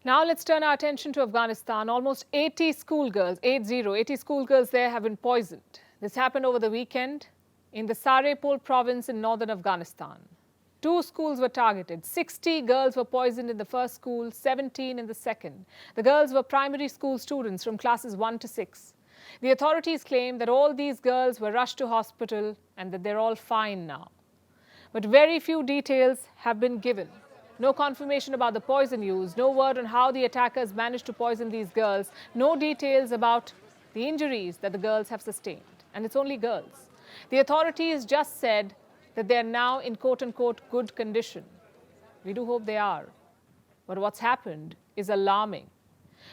Now let's turn our attention to Afghanistan. Almost 80 schoolgirls, 80 schoolgirls there have been poisoned. This happened over the weekend in the Sarepol province in northern Afghanistan. 2 schools were targeted. 60 girls were poisoned in the first school, 17 in the second. The girls were primary school students from classes 1 to 6. The authorities claim that all these girls were rushed to hospital and that they're all fine now. But very few details have been given. No confirmation about the poison used, no word on how the attackers managed to poison these girls, no details about the injuries that the girls have sustained. And it's only girls. The authorities just said that they're now in quote-unquote good condition. We do hope they are. But what's happened is alarming.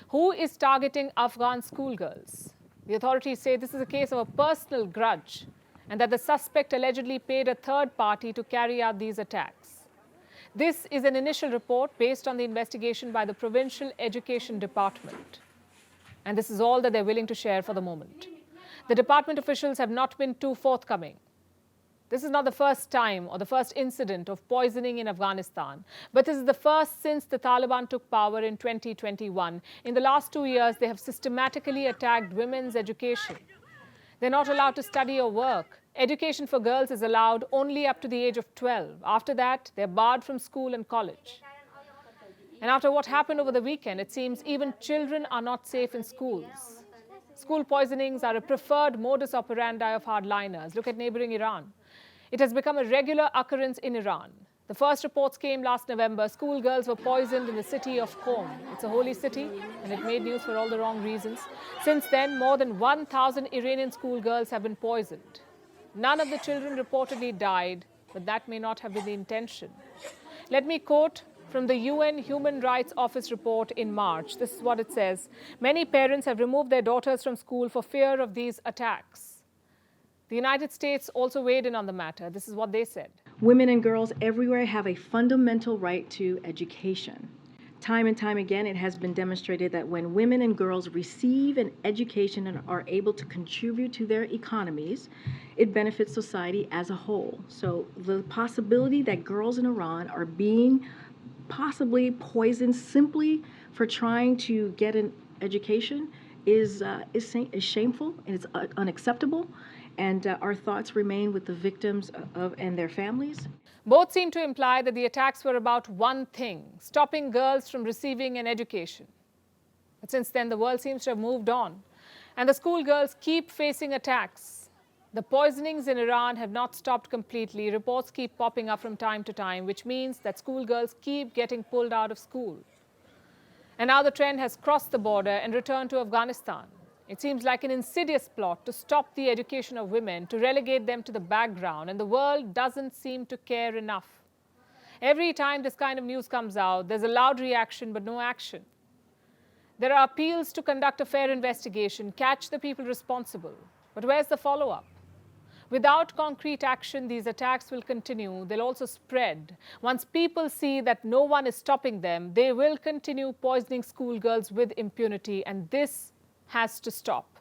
Who is targeting Afghan schoolgirls? The authorities say this is a case of a personal grudge and that the suspect allegedly paid a third party to carry out these attacks. This is an initial report based on the investigation by the Provincial Education Department. And this is all that they're willing to share for the moment. The department officials have not been too forthcoming. This is not the first time or the first incident of poisoning in Afghanistan, but this is the first since the Taliban took power in 2021. In the last 2 years, they have systematically attacked women's education. They're not allowed to study or work. Education for girls is allowed only up to the age of 12. After that, they're barred from school and college. And after what happened over the weekend, it seems even children are not safe in schools. School poisonings are a preferred modus operandi of hardliners. Look at neighbouring Iran. It has become a regular occurrence in Iran. The first reports came last November. Schoolgirls were poisoned in the city of Qom. It's a holy city, and it made news for all the wrong reasons. Since then, more than 1,000 Iranian schoolgirls have been poisoned. None of the children reportedly died, but that may not have been the intention. Let me quote from the UN Human Rights Office report in March. This is what it says. Many parents have removed their daughters from school for fear of these attacks. The United States also weighed in on the matter. This is what they said. Women and girls everywhere have a fundamental right to education. Time and time again, it has been demonstrated that when women and girls receive an education and are able to contribute to their economies, it benefits society as a whole. So the possibility that girls in Iran are being possibly poisoned simply for trying to get an education is shameful and it's unacceptable. And our thoughts remain with the victims and their families. Both seem to imply that the attacks were about one thing, stopping girls from receiving an education. But since then, the world seems to have moved on, and the schoolgirls keep facing attacks. The poisonings in Iran have not stopped completely. Reports keep popping up from time to time, which means that schoolgirls keep getting pulled out of school. And now the trend has crossed the border and returned to Afghanistan. It seems like an insidious plot to stop the education of women, to relegate them to the background, and the world doesn't seem to care enough. Every time this kind of news comes out, there's a loud reaction but no action. There are appeals to conduct a fair investigation, catch the people responsible. But where's the follow-up? Without concrete action, these attacks will continue. They'll also spread. Once people see that no one is stopping them, they will continue poisoning schoolgirls with impunity, and this has to stop.